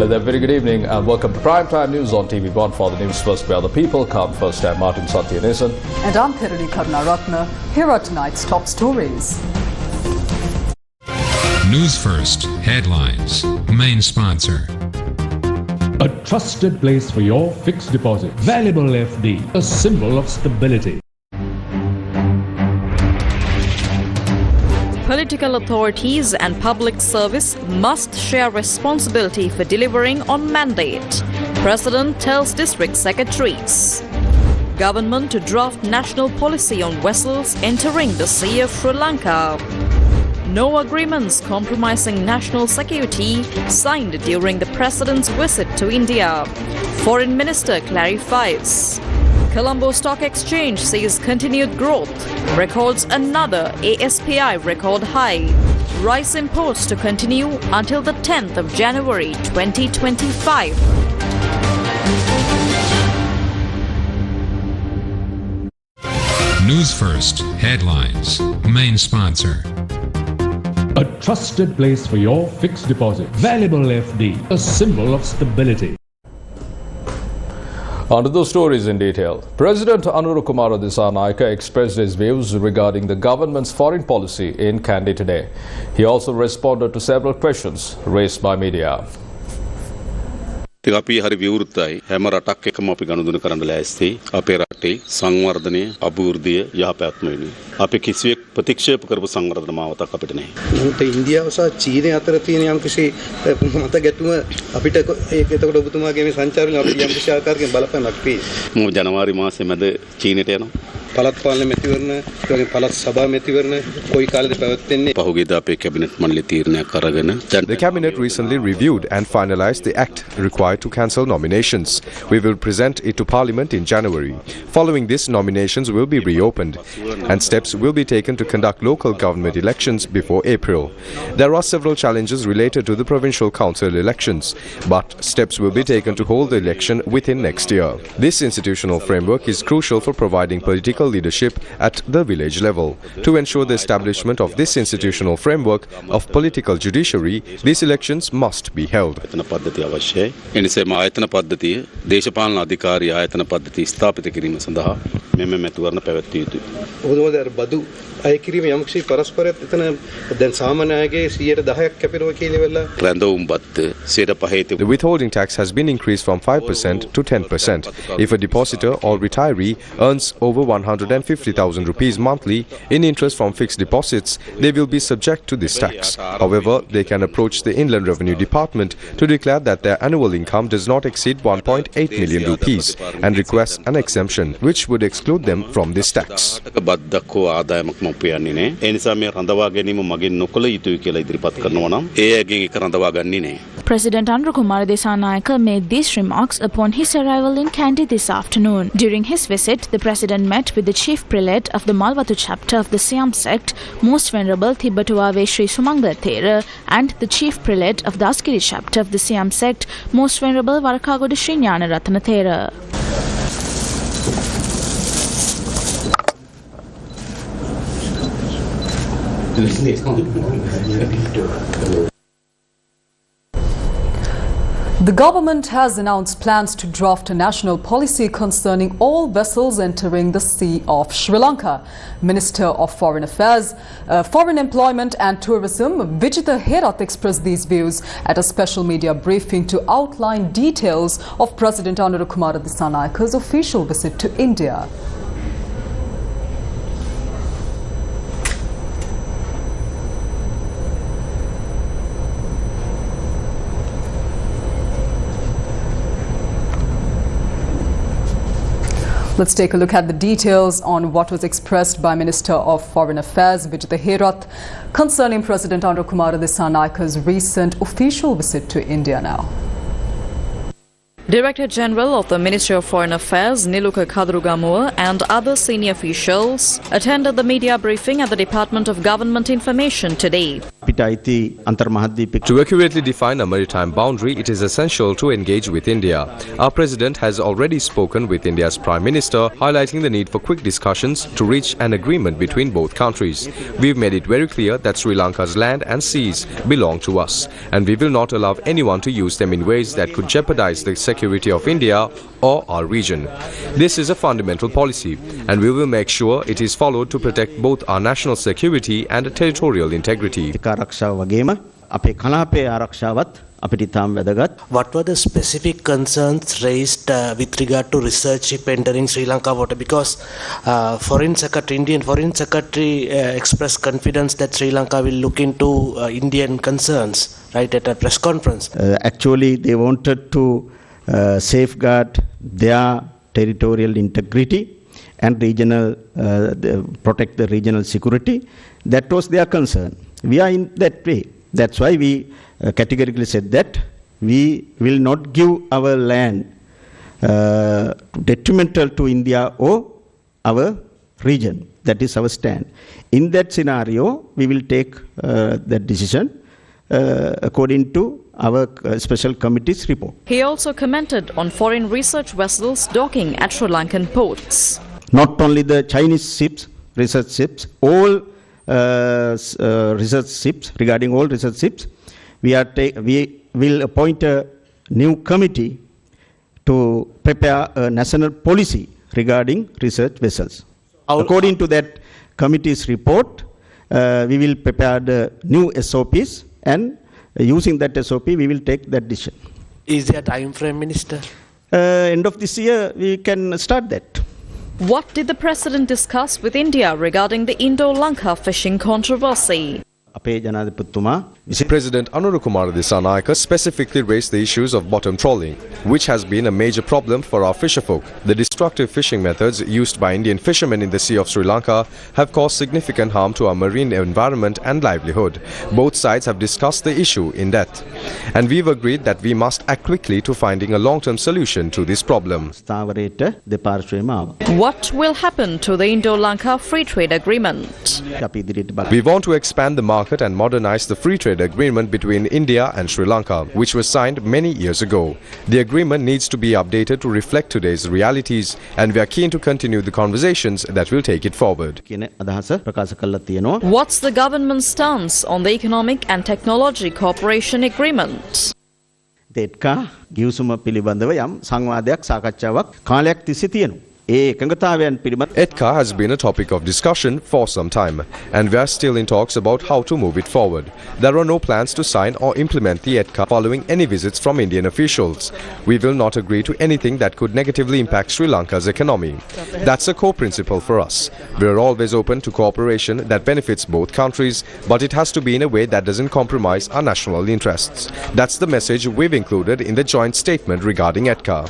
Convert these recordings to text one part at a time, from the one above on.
Hello there, very good evening and welcome to Primetime News on TV1 for the Newsfirst, where the people come first. I'm Martin Satyanesan. And I'm Pirani Karunaratna. Here are tonight's top stories. Newsfirst headlines. Main sponsor. A trusted place for your fixed deposit. Valuable FD, a symbol of stability. Political authorities and public service must share responsibility for delivering on mandate. President tells district secretaries. Government to draft national policy on vessels entering the Sea of Sri Lanka. No agreements compromising national security signed during the President's visit to India. Foreign Minister clarifies. Colombo Stock Exchange sees continued growth, records another ASPI record high. Rice imports to continue until the 10th of January 2025. Newsfirst headlines. Main sponsor. A trusted place for your fixed deposit. Valuable FD, a symbol of stability. On to those stories in detail. President Kumara Dissanayake expressed his views regarding the government's foreign policy in Kandy today. He also responded to several questions raised by media. අපි හරි විවෘතයි හැම රටක් එකම අපි ගනුදෙනු කරන්න ලෑස්ති අපේ රටේ සංවර්ධනය අභිවෘද්ධිය යහපැවැත්ම වෙනුවෙන් අපි කිසිවෙක් ප්‍රතික්ෂේප කරපු සංවර්ධන මාවතක් අපිට නැහැ. නමුත් ඉන්දියාව සහ චීනය අතර තියෙන යම්කිසි මත ගැටුම අපිට ඒක එතකොට ඔබතුමාගේ මේ සංචාරවලින් අපිට යම්කිසි ආකාරයකින් බලපෑමක් වේ. මම ජනවාරි මාසයේ මැද චීනයට යනවා. පළාත් පාලන මැතිවරණ ඒ පළාත් සභා මැතිවරණ කොයි කාලෙද පැවැත්වෙන්නේ? පහුගියදා අපේ කැබිනට් මණ්ඩලය තීරණයක් අරගෙන The cabinet recently reviewed and finalized the act required to cancel nominations. We will present it to Parliament in January. Following this, nominations will be reopened and steps will be taken to conduct local government elections before April. There are several challenges related to the provincial council elections, but steps will be taken to hold the election within next year. This institutional framework is crucial for providing political leadership at the village level. To ensure the establishment of this institutional framework of political judiciary, these elections must be held. ආයතන පද්ධතිය දේශපාලන අධිකාරී ආයතන පද්ධතිය ස්ථාපිත කිරීම සඳහා මෙම මැතිවරණ පැවැත්විය යුතුයි. ඔබතුමාද බදු අය කිරීම යම්කිසි පරස්පරයක් එතන දැන් සාමාන්‍ය අයගේ 10% කැපෙනවා කියලා වෙලා රැඳවුම් බත් 5% The withholding tax has been increased from 5% to 10%. If a depositor or retiree earns over 150,000 rupees monthly in interest from fixed deposits, they will be subject to this tax. However, they can approach the Inland Revenue Department to declare that their annual income does not exceed 1.8 million rupees and request an exemption, which would exclude them from this tax. President Kumara Dissanayake made these remarks upon his arrival in Kandy this afternoon. During his visit, the President met with the Chief Prelate of the Malwatu chapter of the Siam sect, Most Venerable Thibbatuave Sri Sumangala Thera, and the Chief Prelate of the Askiri chapter of the Siam sect, Most Venerable Warakagoda Sri Gnanaratana Thera. The government has announced plans to draft a national policy concerning all vessels entering the Sea of Sri Lanka. Minister of Foreign Affairs, Foreign Employment and Tourism, Vijitha Herath expressed these views at a special media briefing to outline details of President Kumara Dissanayaka's official visit to India. Let's take a look at the details on what was expressed by Minister of Foreign Affairs, Vijitha Herath, concerning President Kumara Dissanayaka's recent official visit to India now. Director General of the Ministry of Foreign Affairs, Niluka Kadrugamua, and other senior officials attended the media briefing at the Department of Government Information today. To accurately define a maritime boundary, it is essential to engage with India. Our President has already spoken with India's Prime Minister, highlighting the need for quick discussions to reach an agreement between both countries. We've made it very clear that Sri Lanka's land and seas belong to us, and we will not allow anyone to use them in ways that could jeopardize the security of India or our region. This is a fundamental policy, and we will make sure it is followed to protect both our national security and territorial integrity. What were the specific concerns raised with regard to research ship entering Sri Lanka water? Because Indian Foreign Secretary expressed confidence that Sri Lanka will look into Indian concerns, right, at a press conference. Actually, they wanted to safeguard their territorial integrity and regional protect the regional security. That was their concern. We are in that way. That's why we categorically said that we will not give our land detrimental to India or our region. That is our stand. In that scenario, we will take that decision according to our special committee's report. He also commented on foreign research vessels docking at Sri Lankan ports. Not only the Chinese ships, research ships, all research ships, regarding all research ships, we will appoint a new committee to prepare a national policy regarding research vessels. According to that committee's report, we will prepare the new SOPs, and using that SOP, we will take that decision. Is there a time frame, Minister? End of this year, we can start that. What did the President discuss with India regarding the Indo-Lanka fishing controversy? President Anurukumara Dissanayake specifically raised the issues of bottom trawling, which has been a major problem for our fisherfolk. The destructive fishing methods used by Indian fishermen in the Sea of Sri Lanka have caused significant harm to our marine environment and livelihood. Both sides have discussed the issue in depth, and we've agreed that we must act quickly to finding a long-term solution to this problem. What will happen to the Indo-Lanka Free Trade Agreement? We want to expand the market and modernize the free trade agreement between India and Sri Lanka, which was signed many years ago. The agreement needs to be updated to reflect today's realities, and we are keen to continue the conversations that will take it forward. What's the government's stance on the Economic and Technology Cooperation Agreement? ETCA has been a topic of discussion for some time, and we are still in talks about how to move it forward. There are no plans to sign or implement the ETCA following any visits from Indian officials. We will not agree to anything that could negatively impact Sri Lanka's economy. That's a core principle for us. We are always open to cooperation that benefits both countries, but it has to be in a way that doesn't compromise our national interests. That's the message we've included in the joint statement regarding ETCA.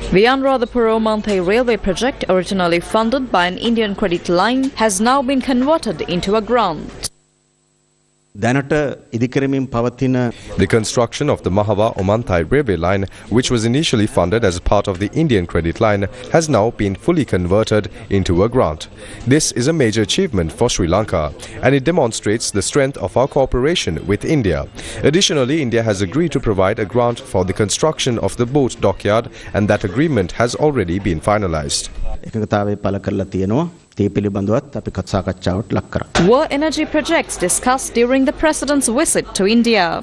Myanmar railway project, originally funded by an Indian credit line, has now been converted into a grant. The construction of the Mahava-Omanthai railway line, which was initially funded as part of the Indian credit line, has now been fully converted into a grant. This is a major achievement for Sri Lanka, and it demonstrates the strength of our cooperation with India. Additionally, India has agreed to provide a grant for the construction of the boat dockyard, and that agreement has already been finalized. Were energy projects discussed during the President's visit to India?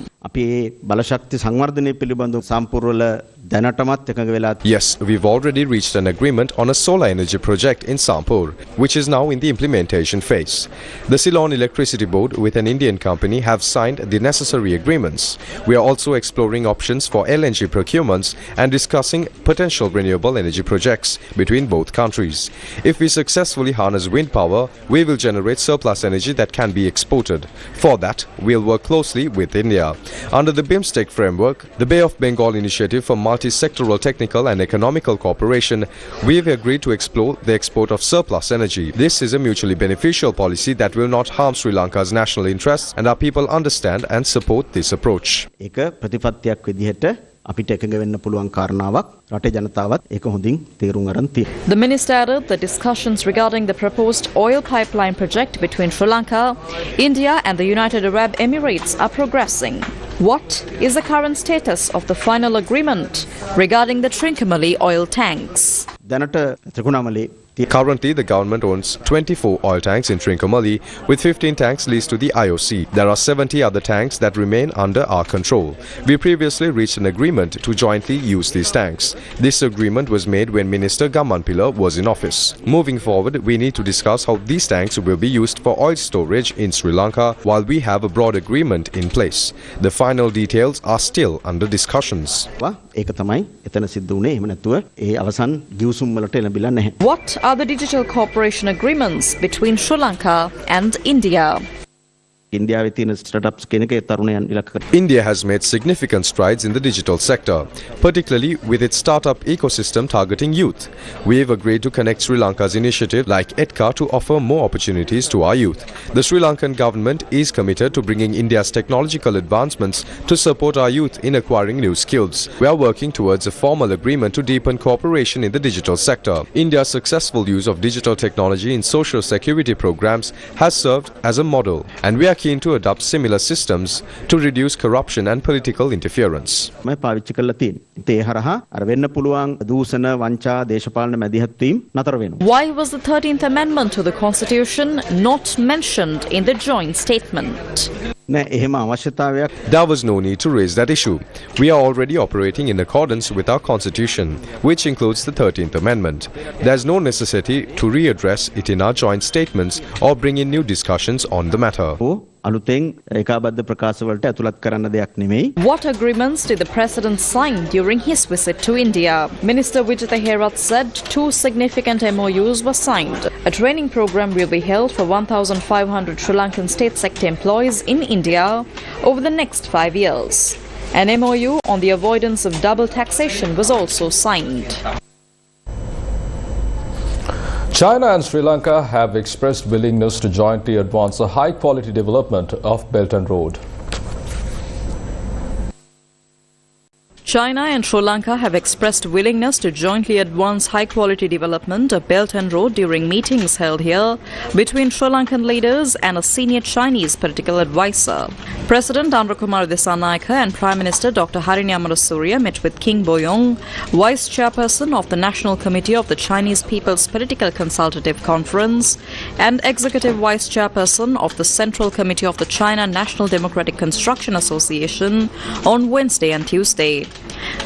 Yes, we've already reached an agreement on a solar energy project in Sampur, which is now in the implementation phase. The Ceylon Electricity Board with an Indian company have signed the necessary agreements. We are also exploring options for LNG procurements and discussing potential renewable energy projects between both countries. If we successfully harness wind power, we will generate surplus energy that can be exported. For that, we'll work closely with India. Under the BIMSTEC framework, the Bay of Bengal Initiative for Multi-Sectoral Technical and Economical Cooperation, we have agreed to explore the export of surplus energy. This is a mutually beneficial policy that will not harm Sri Lanka's national interests, and our people understand and support this approach. අපිට එකඟ වෙන්න පුළුවන් කාරණාවක් රටේ ජනතාවත් ඒක හොඳින් තේරුම් අරන් තියෙනවා. The minister added that discussions regarding the proposed oil pipeline project between Sri Lanka, India and the United Arab Emirates are progressing. What is the current status of the final agreement regarding the Trincomalee oil tanks? දැනට Trincomalee Currently, the government owns 24 oil tanks in Trincomalee, with 15 tanks leased to the IOC. There are 70 other tanks that remain under our control. We previously reached an agreement to jointly use these tanks. This agreement was made when Minister Gammanpilla was in office. Moving forward, we need to discuss how these tanks will be used for oil storage in Sri Lanka while we have a broad agreement in place. The final details are still under discussions. ඒක තමයි එතන සිද්ධ වුණේ. එහෙම නැතුව ඒ අවසන් ගිවිසුම් වලට එළඹිලා නැහැ. What are the digital cooperation agreements between Sri Lanka and India? ඉන්දියාවේ තියෙන ස්ටාර්ට්අප්ස් කෙනෙක් ඒ තරුණයන් ඉලක්ක කරගෙන India has made significant strides in the digital sector, particularly with its startup ecosystem targeting youth. We've agreed to connect Sri Lanka's initiative like EDCA to offer more opportunities to our youth. The Sri Lankan government is committed to bringing India's technological advancements to support our youth in acquiring new skills. We are working towards a formal agreement to deepen cooperation in the digital sector. India's successful use of digital technology in social security programs has served as a model, and we are keen to adopt similar systems to reduce corruption and political interference. මම පාවිච්චි කරලා තියෙන්නේ. ඒ හරහා අර වෙන්න පුළුවන් දූෂණ වංචා දේශපාලන මැදිහත් වීම නතර වෙනවා. Why was the 13th Amendment to the Constitution not mentioned in the joint statement? නෑ එහෙම අවශ්‍යතාවයක් There was no need to raise that issue. We are already operating in accordance with our constitution, which includes the 13th Amendment. There is no necessity to readdress it in our joint statements or bring in new discussions on the matter. අලුතෙන් ඒකාබද්ධ ප්‍රකාශ වලට ඇතුළත් කරන්න දෙයක් නෙමෙයි. What agreements did the president sign during his visit to India? Minister Vijitha Herath said 2 significant MOUs were signed. A training program will be held for 1,500 Sri Lankan state sector employees in India over the next 5 years. An MOU on the avoidance of double taxation was also signed. China and Sri Lanka have expressed willingness to jointly advance the high-quality development of Belt and Road. China and Sri Lanka have expressed willingness to jointly advance high-quality development of Belt and Road during meetings held here between Sri Lankan leaders and a senior Chinese political advisor. President Anurakumar Dissanayake and Prime Minister Dr. Harini Amarasuriya met with King Boyong, Vice Chairperson of the National Committee of the Chinese People's Political Consultative Conference and Executive Vice Chairperson of the Central Committee of the China National Democratic Construction Association on Wednesday and Tuesday.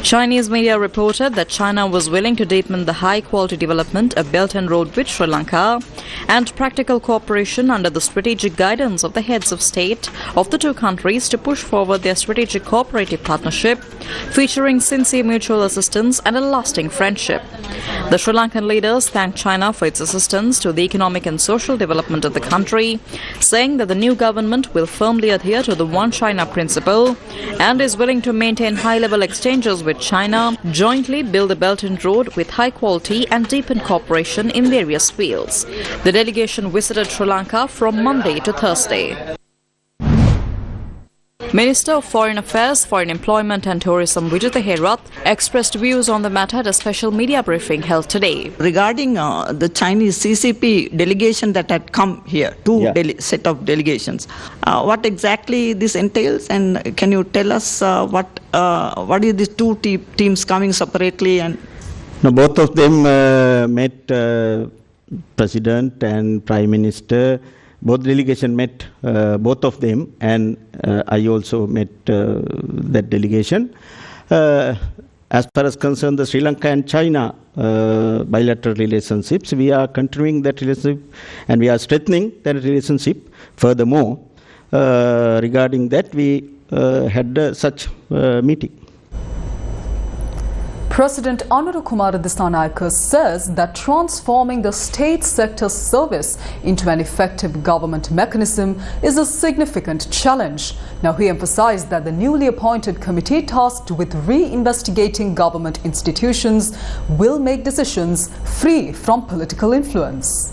Chinese media reported that China was willing to deepen the high-quality development of Belt and Road with Sri Lanka and practical cooperation under the strategic guidance of the heads of state of the two countries to push forward their strategic cooperative partnership, featuring sincere mutual assistance and a lasting friendship. The Sri Lankan leaders thanked China for its assistance to the economic and social development of the country, saying that the new government will firmly adhere to the One China principle and is willing to maintain high-level exchanges with China, jointly build a Belt and Road with high quality and deepen cooperation in various fields. The delegation visited Sri Lanka from Monday to Thursday. Minister of Foreign Affairs, Foreign Employment and Tourism Vijitha Herath expressed views on the matter at a special media briefing held today. Regarding the Chinese CCP delegation that had come here, set of delegations, what exactly this entails, and can you tell us what is these two teams coming separately? And no, both of them met President and Prime Minister. Both delegation met, both of them, and I also met that delegation. As far as concerned the Sri Lanka and China bilateral relationships, we are continuing that relationship and we are strengthening that relationship. Furthermore, regarding that, we had such meeting. President Anurakumar Dissanayake says that transforming the state sector service into an effective government mechanism is a significant challenge. Now, he emphasized that the newly appointed committee tasked with re-investigating government institutions will make decisions free from political influence.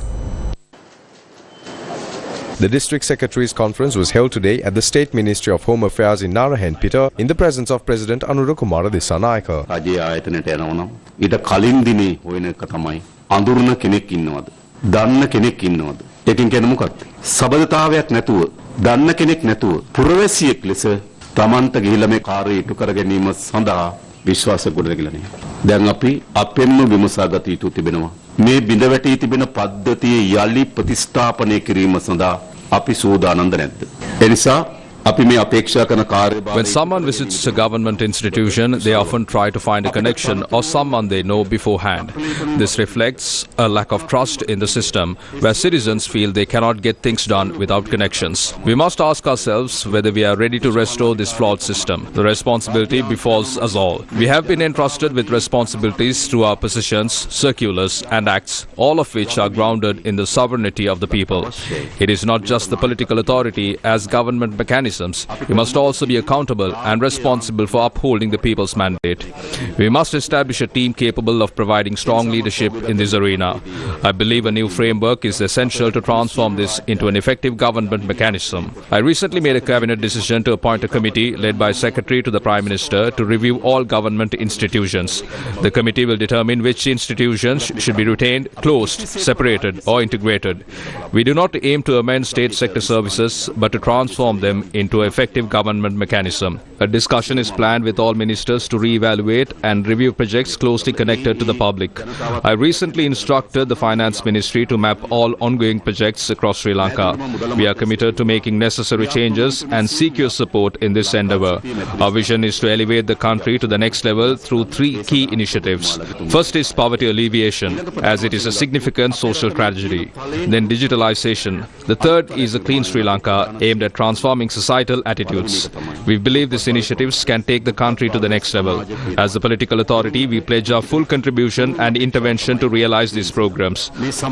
The district secretaries' conference was held today at the State Ministry of Home Affairs in Narahenpita in the presence of President Anura Kumara Dissanayaka. රජයේ ආයතනයට යනවා නම් ඊට කලින් දිනේ හොයන එක තමයි අඳුරන කෙනෙක් ඉන්නවද? දන්න කෙනෙක් ඉන්නවද? ඒකෙන් කියන්නේ මොකක්ද? සබඳතාවයක් නැතුව, දන්න කෙනෙක් නැතුව පුරවැසියෙක් ලෙස තමන්ට ගිහිලා මේ කාර්යය ඉටු කර ගැනීම සඳහා විශ්වාස ගොඩනැගිලා නැහැ. දැන් අපි අපෙන්ම විමසාගත යුතු තිබෙනවා. මේ බිඳ වැටී තිබෙන පද්ධතිය යලි ප්‍රතිස්ථාපනය කිරීම සඳහා අපි සූදානම්ද නැද්ද? ඒ නිසා when someone visits a government institution, they often try to find a connection or someone they know beforehand. This reflects a lack of trust in the system, where citizens feel they cannot get things done without connections. We must ask ourselves whether we are ready to restore this flawed system. The responsibility befalls us all. We have been entrusted with responsibilities through our positions, circulars and acts, all of which are grounded in the sovereignty of the people. It is not just the political authority as government mechanism. We must also be accountable and responsible for upholding the people's mandate. We must establish a team capable of providing strong leadership in this arena. I believe a new framework is essential to transform this into an effective government mechanism. I recently made a cabinet decision to appoint a committee led by Secretary to the Prime Minister to review all government institutions. The committee will determine which institutions should be retained, closed, separated or integrated. We do not aim to amend state sector services but to transform them into an effective government mechanism. A discussion is planned with all ministers to re-evaluate and review projects closely connected to the public. I recently instructed the Finance Ministry to map all ongoing projects across Sri Lanka. We are committed to making necessary changes and seek your support in this endeavour. Our vision is to elevate the country to the next level through three key initiatives. First is poverty alleviation, as it is a significant social tragedy. Then digitalisation. The third is a clean Sri Lanka aimed at transforming societal attitudes. We believe these initiatives can take the country to the next level. As a political authority, we pledge our full contribution and intervention to realize these programs.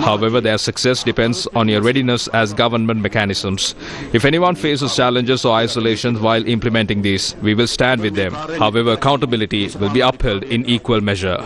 However, their success depends on your readiness as government mechanisms. If anyone faces challenges or isolations while implementing these, we will stand with them. However, accountability will be upheld in equal measure.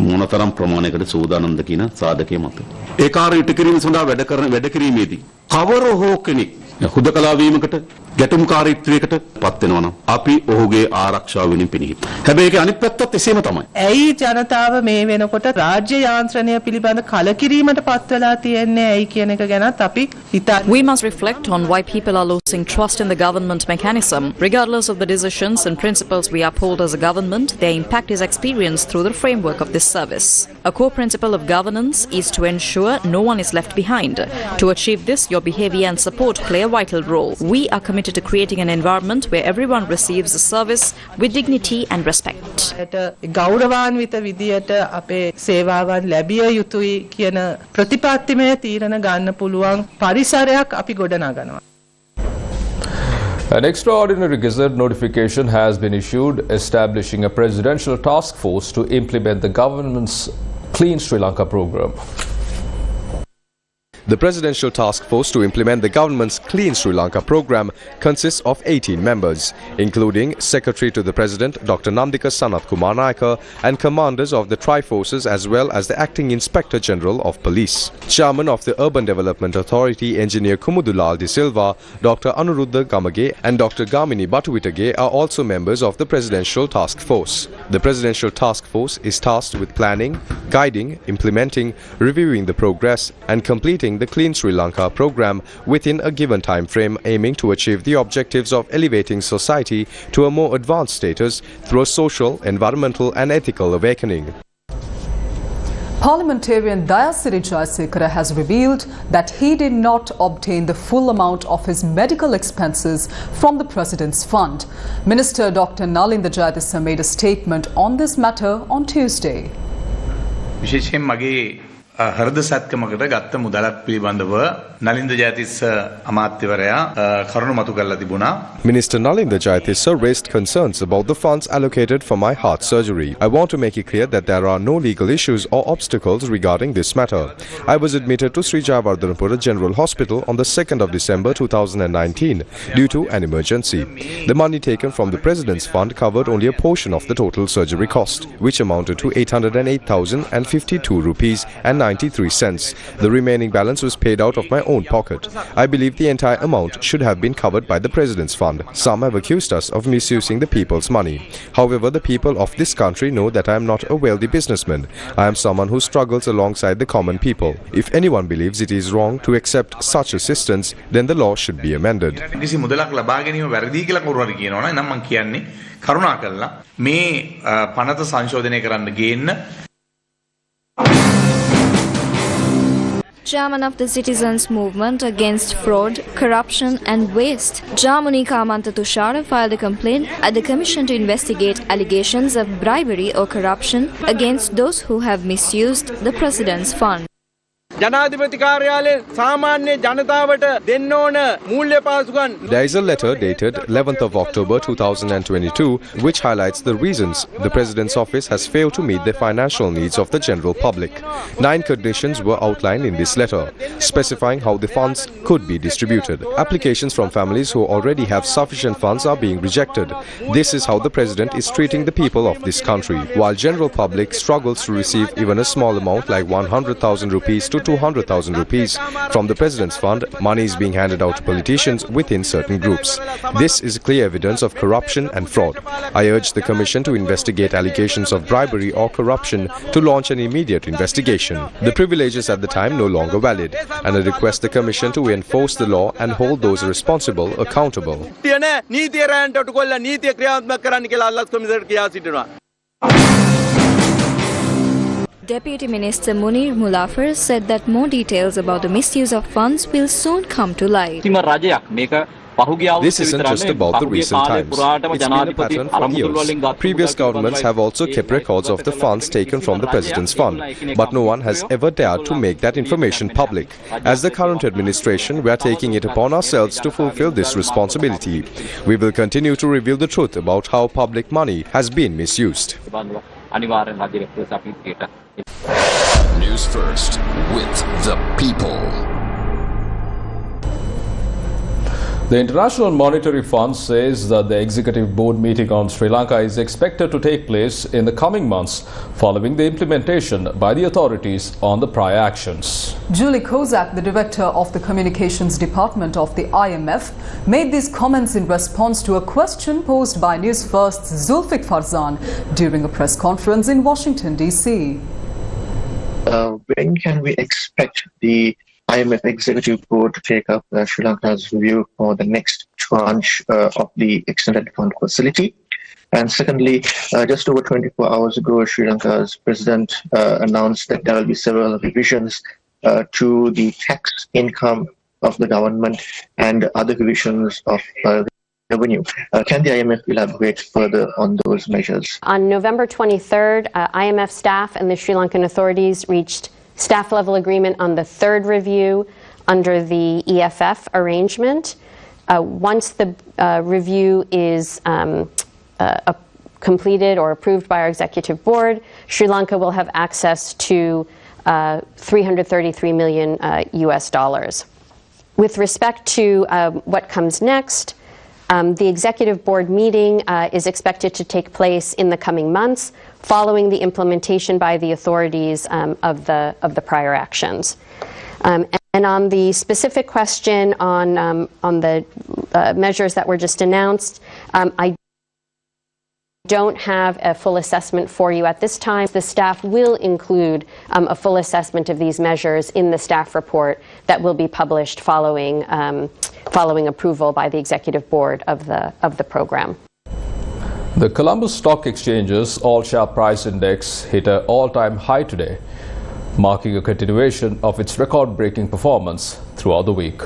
මොනතරම් ප්‍රමාණයකට සූදානම්ද කියන සාධකයේ මත. ඒ කාර්ය ඉටු කිරීම සඳහා වැඩ කිරීමේදී කවර හෝ කෙනෙක් හුදකලා වීමකට ගැටුම්කාරීත්වයකට පත් වෙනවා නම් අපි ඔහුගේ ආරක්ෂාව වෙනින් පිළිහිට. හැබැයි ඒකේ අනිත් පැත්තත් එසේම තමයි. ඇයි ජනතාව මේ වෙනකොට රාජ්‍ය යාන්ත්‍රණය පිළිබඳ කලකිරීමට පත් වෙලා තියෙන්නේ ඇයි කියන එක ගැනත් අපි හිතා. We must reflect on why people are losing trust in the government mechanism. Regardless of the decisions and principles we uphold as a government, their impact is experienced through the framework of this service. A core principle of governance is to ensure no one is left behind. To achieve this, your behaviour and support play a vital role. We are committed to creating an environment where everyone receives the service with dignity and respect. ගෞරවාන්විත විදියට අපේ සේවාවන් ලැබිය යුතුයි කියන ප්‍රතිපත්තිමය තීරණ ගන්න පුළුවන් පරිසරයක් අපි ගොඩනගනවා. An extraordinary gazette notification has been issued establishing a presidential task force to implement the government's Clean Sri Lanka program. The Presidential Task Force to implement the government's Clean Sri Lanka program consists of 18 members, including Secretary to the President Dr. Nandika Sanat Kumar Naika and commanders of the Tri-Forces as well as the Acting Inspector General of Police. Chairman of the Urban Development Authority Engineer Kumudulal De Silva, Dr. Anuruddha Gamage and Dr. Gamini Batuvitage are also members of the Presidential Task Force. The Presidential Task Force is tasked with planning, guiding, implementing, reviewing the progress and completing the Clean Sri Lanka program within a given time frame, aiming to achieve the objectives of elevating society to a more advanced status through a social, environmental and ethical awakening. Parliamentarian Dayasiri Jayasekara has revealed that he did not obtain the full amount of his medical expenses from the President's fund. Minister Dr. Nalinda Jayatissa made a statement on this matter on Tuesday. හෘද සත්කමකට ගත්ත මුදලක් පිළිබඳව නලින්ද ජයතිස්ස අමාත්‍යවරයා කරුණු මතු කරලා තිබුණා. Minister Nalinda Jayatissa raised concerns about the funds allocated for my heart surgery. I want to make it clear that there are no legal issues or obstacles regarding this matter. I was admitted to Sri Jayawardhanapura General Hospital on the 2nd of December 2019 due to an emergency. The money taken from the President's Fund covered only a portion of the total surgery cost, which amounted to 808,052 rupees and 93 cents. The remaining balance was paid out of my own pocket. I believe the entire amount should have been covered by the President's Fund. Some have accused us of misusing the people's money. However, the people of this country know that I am not a wealthy businessman. I am someone who struggles alongside the common people. If anyone believes it is wrong to accept such assistance, then the law should be amended. කිසි මුදලක් ලබා ගැනීම වැරදි කියලා කවුරු හරි කියනවනම් නම් මම කියන්නේ කරුණාකරලා මේ පනත සංශෝධනය කරන්න ගේන්න. Chairman of the Citizens Movement Against Fraud, Corruption and Waste, Jamuni Kamanta Tushara filed a complaint at the Commission to investigate allegations of bribery or corruption against those who have misused the President's Fund. There is a letter dated 11th of October 2022 which highlights the reasons the President's office has failed to meet the financial needs of the general public. 9 conditions were outlined in this letter, specifying how the funds could be distributed. Applications from families who already have sufficient funds are being rejected. This is how the President is treating the people of this country, while general public struggles to receive even a small amount like 100,000 rupees to 200,000 rupees from the President's Fund. Money is being handed out to politicians within certain groups. This is clear evidence of corruption and fraud. I urge the Commission to investigate allegations of bribery or corruption to launch an immediate investigation. The privileges at the time no longer valid, and I request the Commission to enforce the law and hold those responsible accountable. Deputy Minister Munir Mulafar said that more details about the misuse of funds will soon come to light. This isn't just about the recent times. It's been a pattern for years. Previous governments have also kept records of the funds taken from the President's Fund, but no one has ever dared to make that information public. As the current administration, we are taking it upon ourselves to fulfill this responsibility. We will continue to reveal the truth about how public money has been misused. News First with the people. The International Monetary Fund says that the executive board meeting on Sri Lanka is expected to take place in the coming months following the implementation by the authorities on the prior actions. Julie Kozak, the director of the Communications Department of the IMF, made these comments in response to a question posed by Newsfirst's Zulfikar Farzan during a press conference in Washington, D.C. When can we expect the IMF Executive Board to take up Sri Lanka's review for the next tranche of the extended fund facility? And secondly, just over 24 hours ago, Sri Lanka's president announced that there will be several revisions to the tax income of the government and other revisions of revenue. Can the IMF elaborate further on those measures? On November 23rd, IMF staff and the Sri Lankan authorities reached staff-level agreement on the third review under the EFF arrangement. Once the review is completed or approved by our executive board, Sri Lanka will have access to $333 million US. With respect to what comes next, the executive board meeting is expected to take place in the coming months, following the implementation by the authorities of the prior actions. And on the specific question on the measures that were just announced, I don't have a full assessment for you at this time. The staff will include a full assessment of these measures in the staff report that will be published following approval by the executive board of the program. The Colombo stock exchange's all-share price index hit an all-time high today, marking a continuation of its record-breaking performance throughout the week.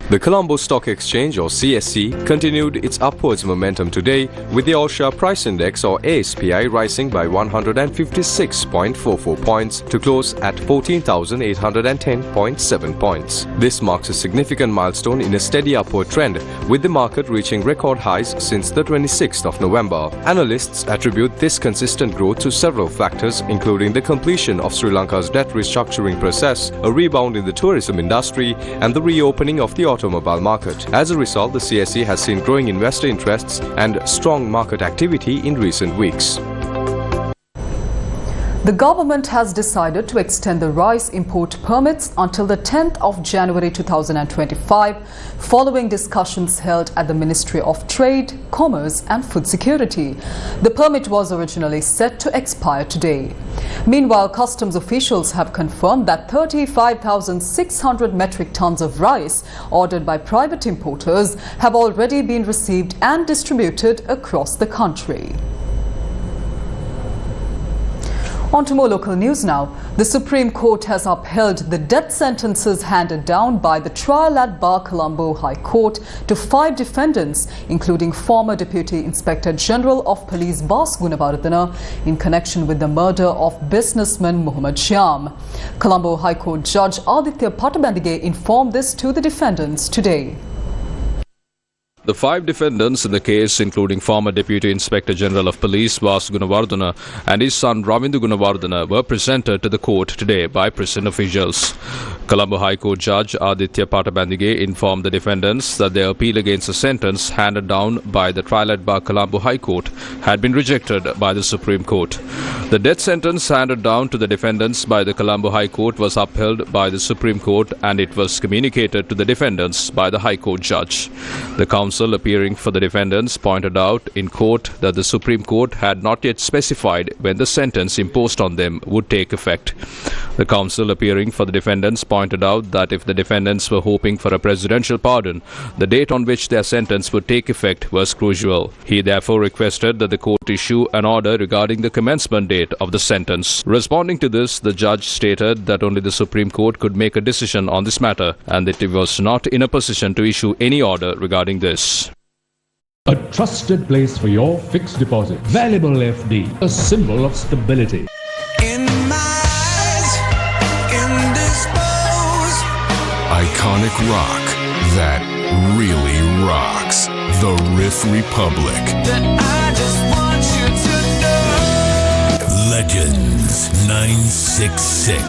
The Colombo Stock Exchange, or CSE, continued its upwards momentum today with the All-Share Price Index, or ASPI, rising by 156.44 points to close at 14,810.7 points. This marks a significant milestone in a steady upward trend, with the market reaching record highs since the 26th of November. Analysts attribute this consistent growth to several factors, including the completion of Sri Lanka's debt restructuring process, a rebound in the tourism industry, and the reopening of the automobile market. As a result, the CSE has seen growing investor interests and strong market activity in recent weeks. The government has decided to extend the rice import permits until the 10th of January 2025, following discussions held at the Ministry of Trade, Commerce and Food Security. The permit was originally set to expire today. Meanwhile, customs officials have confirmed that 35,600 metric tons of rice ordered by private importers have already been received and distributed across the country. On to more local news now. The Supreme Court has upheld the death sentences handed down by the trial at Bar Colombo High Court to 5 defendants, including former Deputy Inspector General of Police Vas Gunawardena, in connection with the murder of businessman Muhammad Shyam. Colombo High Court Judge Aditya Patabandige informed this to the defendants today. The 5 defendants in the case, including former Deputy Inspector General of Police Vas Gunawardena and his son Ravindu Gunawardena, were presented to the court today by prison officials. Colombo High Court Judge Aditya Patabandige informed the defendants that their appeal against the sentence handed down by the trial at Bar Colombo High Court had been rejected by the Supreme Court. The death sentence handed down to the defendants by the Colombo High Court was upheld by the Supreme Court, and it was communicated to the defendants by the High Court judge. The counsel appearing for the defendants pointed out in court that the Supreme Court had not yet specified when the sentence imposed on them would take effect. The counsel appearing for the defendants pointed out that if the defendants were hoping for a presidential pardon, the date on which their sentence would take effect was crucial. He therefore requested that the court issue an order regarding the commencement date of the sentence. Responding to this, the judge stated that only the Supreme Court could make a decision on this matter and that it was not in a position to issue any order regarding this. A trusted place for your fixed deposit. Valuable FD, a symbol of stability. Iconic rock that really rocks. The Riff Republic. I just want you to know. Legends 966.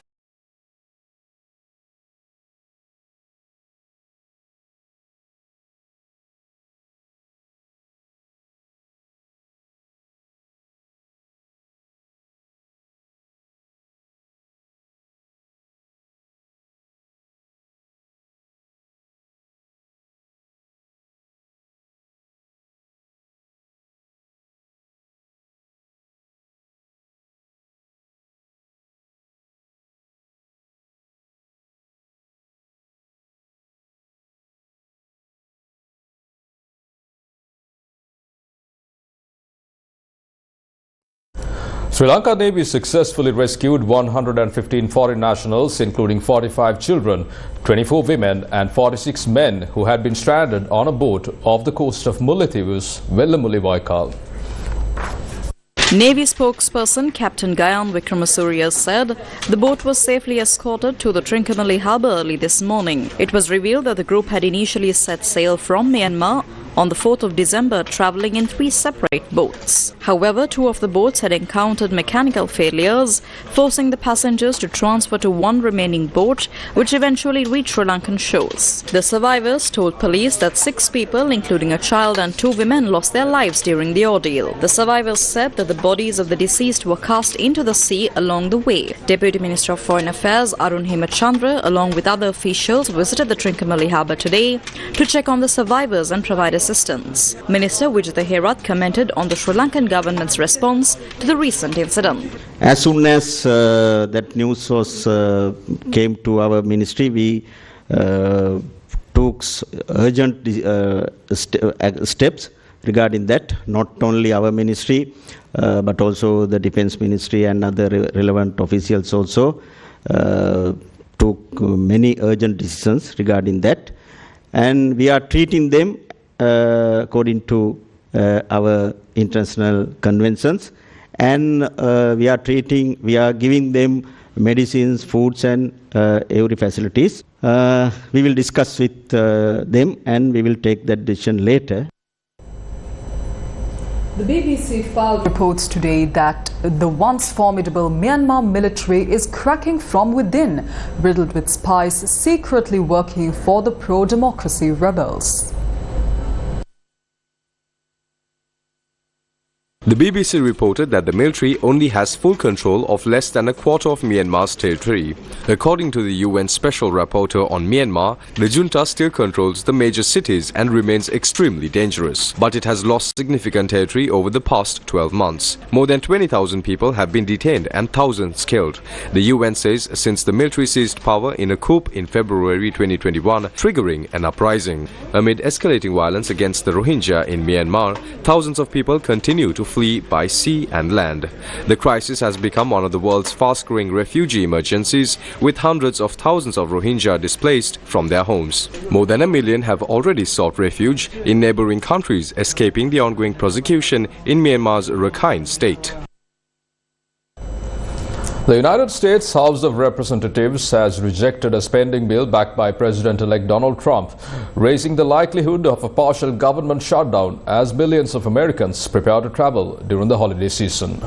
Sri Lanka Navy successfully rescued 115 foreign nationals, including 45 children, 24 women and 46 men who had been stranded on a boat off the coast of Mullaitivu's Vellamuli Vaikal. Navy spokesperson Captain Gayan Vikramasuriya said the boat was safely escorted to the Trincomalee harbour early this morning. It was revealed that the group had initially set sail from Myanmar on the 4th of December, travelling in 3 separate boats. However, 2 of the boats had encountered mechanical failures, forcing the passengers to transfer to one remaining boat, which eventually reached Sri Lankan shores. The survivors told police that 6 people, including a child and 2 women, lost their lives during the ordeal. The survivors said that the bodies of the deceased were cast into the sea along the way. Deputy Minister of Foreign Affairs Arun Hemachandra, along with other officials, visited the Trincomalee harbour today to check on the survivors and provide assistance. Minister Vijitha Herath commented on the Sri Lankan government's response to the recent incident. As soon as that news was came to our ministry, we took urgent steps regarding that. Not only our ministry, but also the Defence Ministry and other relevant officials also took many urgent decisions regarding that. and we are treating them according to our international conventions, and we are giving them medicines, foods, and every facilities. We will discuss with them, and we will take that decision later. The BBC filed reports today that the once formidable Myanmar military is cracking from within, riddled with spies secretly working for the pro-democracy rebels. The BBC reported that the military only has full control of less than a quarter of Myanmar's territory. According to the UN Special Rapporteur on Myanmar, the junta still controls the major cities and remains extremely dangerous. But it has lost significant territory over the past 12 months. More than 20,000 people have been detained and thousands killed. The UN says since the military seized power in a coup in February 2021, triggering an uprising. Amid escalating violence against the Rohingya in Myanmar, thousands of people continue to flee by sea and land. The crisis has become one of the world's fast-growing refugee emergencies, with hundreds of thousands of Rohingya displaced from their homes. More than 1 million have already sought refuge in neighboring countries, escaping the ongoing persecution in Myanmar's Rakhine state. The United States House of Representatives has rejected a spending bill backed by President-elect Donald Trump, raising the likelihood of a partial government shutdown as millions of Americans prepare to travel during the holiday season.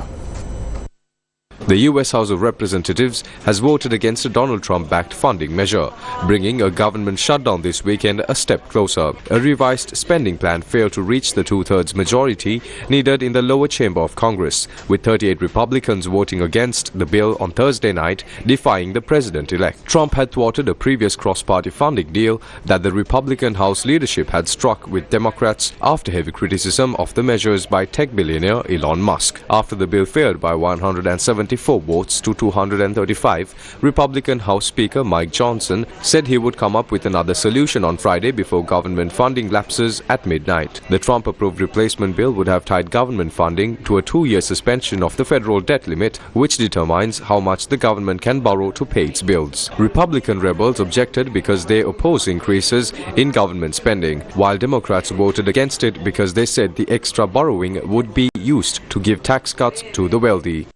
The U.S. House of Representatives has voted against a Donald Trump-backed funding measure, bringing a government shutdown this weekend a step closer. A revised spending plan failed to reach the two-thirds majority needed in the lower chamber of Congress, with 38 Republicans voting against the bill on Thursday night, defying the president-elect. Trump had thwarted a previous cross-party funding deal that the Republican House leadership had struck with Democrats after heavy criticism of the measures by tech billionaire Elon Musk. After the bill failed by 174 votes to 235, Republican House Speaker Mike Johnson said he would come up with another solution on Friday before government funding lapses at midnight. The Trump-approved replacement bill would have tied government funding to a 2-year suspension of the federal debt limit, which determines how much the government can borrow to pay its bills. Republican rebels objected because they oppose increases in government spending, while Democrats voted against it because they said the extra borrowing would be used to give tax cuts to the wealthy.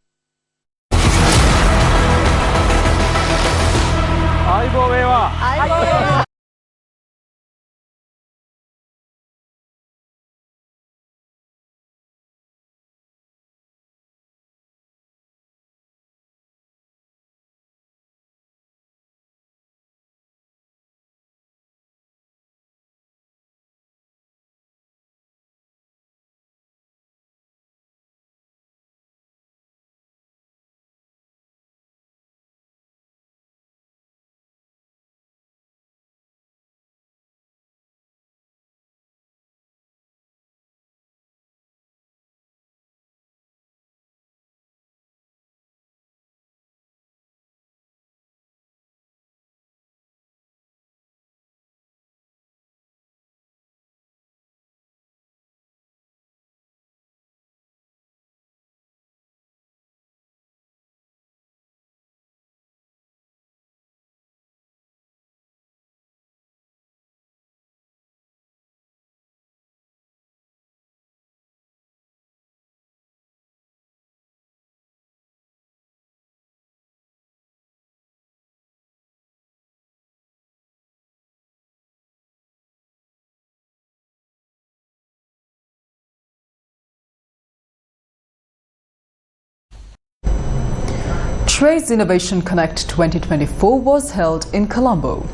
Trace Innovation Connect 2024 was held in Colombo.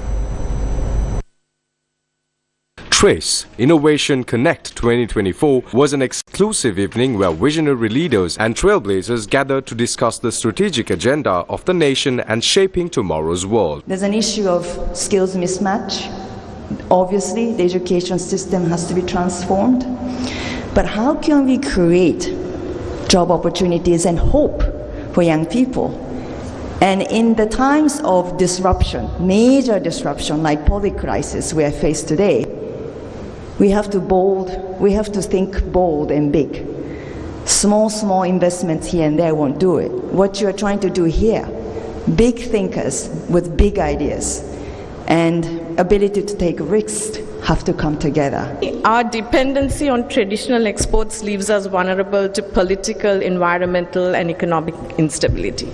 Trace Innovation Connect 2024 was an exclusive evening where visionary leaders and trailblazers gathered to discuss the strategic agenda of the nation and shaping tomorrow's world. There's an issue of skills mismatch. Obviously, the education system has to be transformed. But how can we create job opportunities and hope for young people? And in the times of disruption, major disruption like public crisis we are faced today, we have to think bold and big. Small investments here and there won't do it. What you're trying to do here, big thinkers with big ideas and ability to take risks have to come together. Our dependency on traditional exports leaves us vulnerable to political, environmental, and economic instability.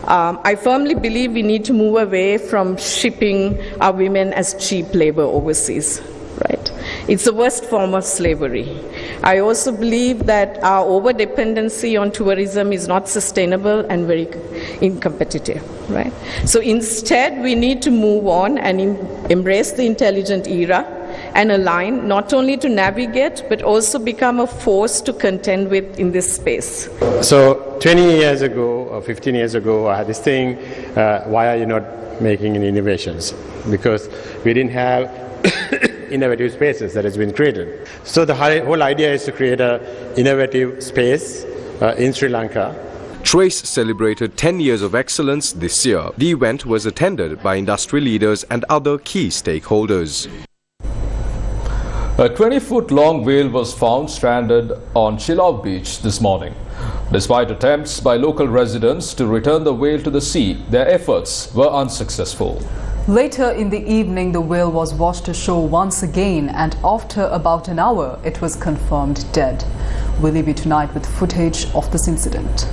I firmly believe we need to move away from shipping our women as cheap labor overseas. Right? It's the worst form of slavery. I also believe that our over-dependency on tourism is not sustainable and very incompetitive. Right? So instead, we need to move on and embrace the intelligent era and align not only to navigate but also become a force to contend with in this space. So 20 years ago or 15 years ago, I had this thing, why are you not making any innovations? Because we didn't have innovative spaces that has been created. So the whole idea is to create an innovative space in Sri Lanka. Trace celebrated 10 years of excellence this year. The event was attended by industry leaders and other key stakeholders. A 20-foot-long whale was found stranded on Chilau Beach this morning. Despite attempts by local residents to return the whale to the sea, their efforts were unsuccessful. Later in the evening, the whale was washed ashore once again, and after about an hour, it was confirmed dead. We'll leave you tonight with footage of this incident.